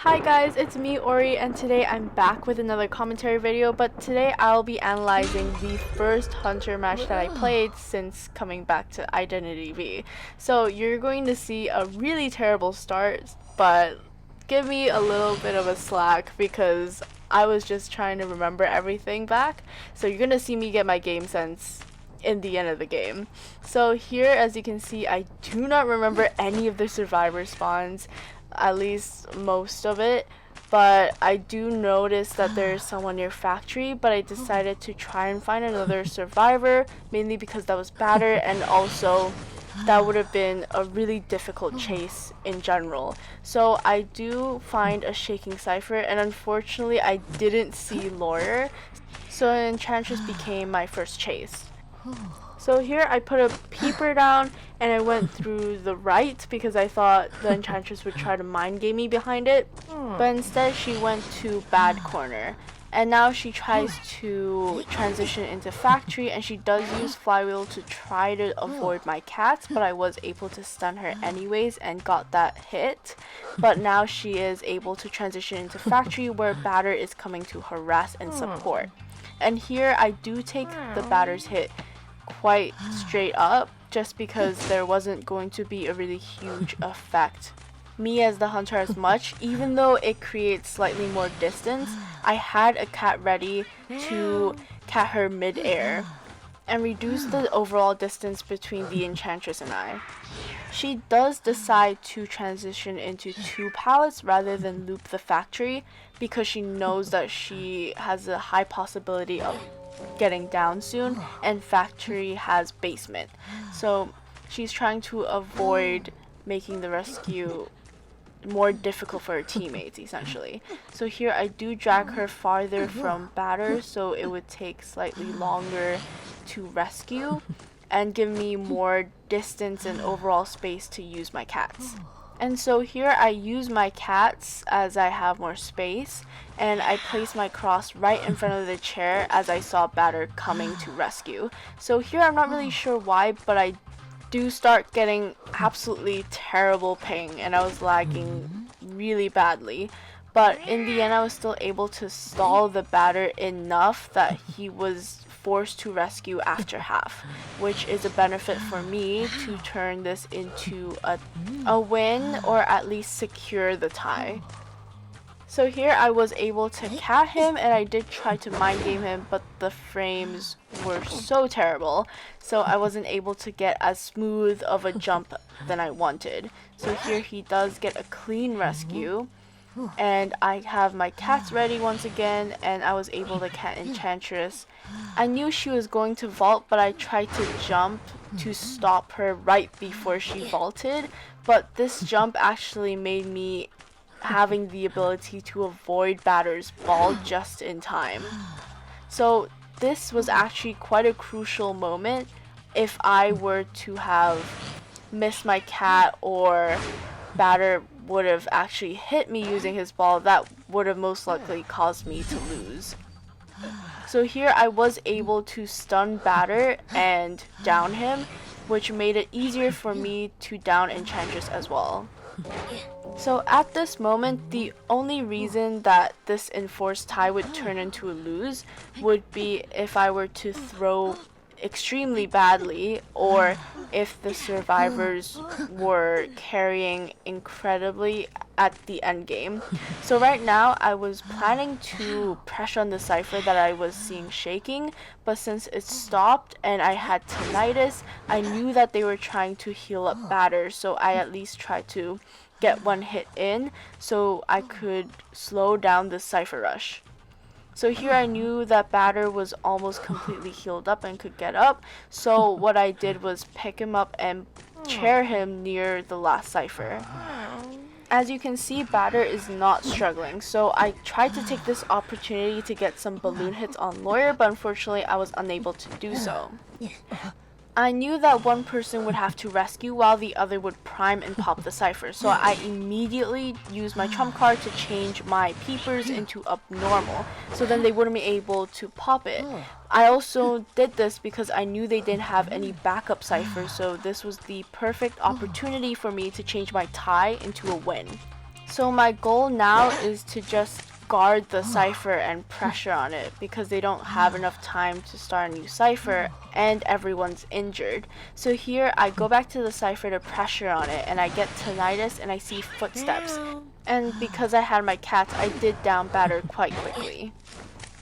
Hi guys, it's me Aurie, and today I'm back with another commentary video, but today I'll be analyzing the first Hunter match that I played since coming back to Identityv. So you're going to see a really terrible start, but give me a little bit of a slack because I was just trying to remember everything back. So you're going to see me get my game sense in the end of the game. So here, as you can see, I do not remember any of the survivor spawns, at least most of it, but I do notice that there's someone near factory, but I decided to try and find another survivor, mainly because that was better, and also that would have been a really difficult chase in general. So I do find a shaking cipher, and unfortunately I didn't see lawyer, so enchantress became my first chase. So here I put a peeper down and I went through the right because I thought the enchantress would try to mind game me behind it, but instead she went to bad corner. And now she tries to transition into factory, and she does use flywheel to try to avoid my cats, but I was able to stun her anyways and got that hit. But now she is able to transition into factory where batter is coming to harass and support. And here I do take the batter's hit quite straight up just because there wasn't going to be a really huge effect me as the hunter as much, even though it creates slightly more distance. I had a cat ready to cat her mid-air and reduce the overall distance between the enchantress and I. She does decide to transition into 2 pallets rather than loop the factory because she knows that she has a high possibility of getting down soon, and factory has basement. So she's trying to avoid making the rescue more difficult for her teammates, essentially. So here I do drag her farther from batter, so it would take slightly longer to rescue and give me more distance and overall space to use my cats. And so here I use my cats as I have more space, and I place my cross right in front of the chair as I saw batter coming to rescue. So here I'm not really sure why, but I do start getting absolutely terrible ping and I was lagging really badly. But in the end I was still able to stall the batter enough that he was forced to rescue after half, which is a benefit for me to turn this into a win, or at least secure the tie. So here I was able to cat him, and I did try to mind game him, but the frames were so terrible, so I wasn't able to get as smooth of a jump than I wanted. So here he does get a clean rescue, and I have my cats ready once again, and I was able to cat enchantress. I knew she was going to vault, but I tried to jump to stop her right before she vaulted, but this jump actually made me having the ability to avoid batter's ball just in time. So this was actually quite a crucial moment. If I were to have missed my cat, or batter would have actually hit me using his ball, that would have most likely caused me to lose. So here I was able to stun batter and down him, which made it easier for me to down enchantress as well. So at this moment, the only reason that this enforced tie would turn into a lose would be if I were to throw extremely badly, or if the survivors were carrying incredibly at the end game. So right now I was planning to pressure on the cipher that I was seeing shaking, but since it stopped and I had tinnitus, I knew that they were trying to heal up batter, so I at least tried to get one hit in so I could slow down the cipher rush. So here I knew that batter was almost completely healed up and could get up, so what I did was pick him up and chair him near the last cipher. As you can see, batter is not struggling, so I tried to take this opportunity to get some balloon hits on lawyer, but unfortunately I was unable to do so. I knew that one person would have to rescue while the other would prime and pop the cipher, so I immediately used my trump card to change my peepers into abnormal, so then they wouldn't be able to pop it. I also did this because I knew they didn't have any backup ciphers, so this was the perfect opportunity for me to change my tie into a win. So my goal now is to just guard the cipher and pressure on it because they don't have enough time to start a new cipher and everyone's injured. So here I go back to the cipher to pressure on it and I get tinnitus and I see footsteps. And because I had my cats, I did down batter quite quickly.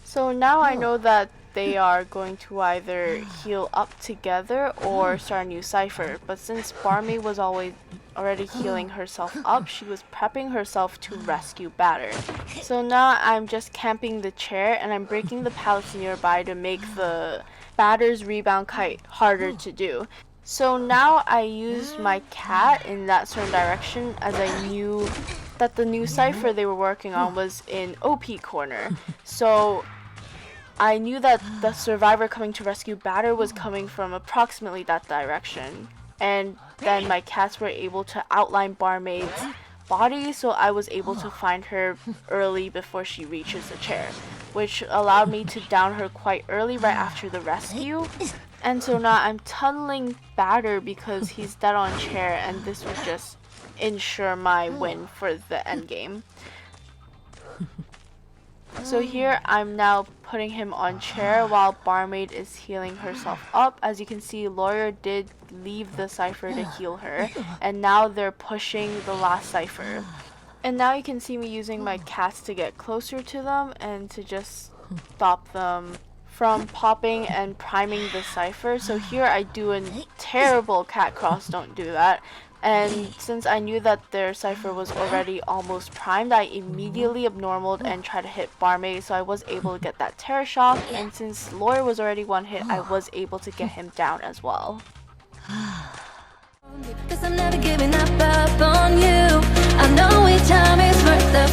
So now I know that they are going to either heal up together or start a new cipher. But since Barmaid was already healing herself up, she was prepping herself to rescue Batter. So now I'm just camping the chair and I'm breaking the pallets nearby to make the Batter's rebound kite harder to do. So now I used my cat in that certain direction as I knew that the new cipher they were working on was in OP corner. So I knew that the survivor coming to rescue Batter was coming from approximately that direction. And then my cats were able to outline Barmaid's body, so I was able to find her early before she reaches the chair, which allowed me to down her quite early right after the rescue. And so now I'm tunneling Batter because he's dead on chair, and this would just ensure my win for the end game. So here I'm now putting him on chair while Barmaid is healing herself up. As you can see, Lawyer did leave the cipher to heal her, and now they're pushing the last cipher. And now you can see me using my cats to get closer to them and to just stop them from popping and priming the cipher. So here I do a terrible cat cross, don't do that. And since I knew that their cipher was already almost primed, I immediately abnormaled and tried to hit Barmaid, so I was able to get that terror shock. And since Lawyer was already one hit, I was able to get him down as well. Cause I'm never giving up on you. I know each time is worth the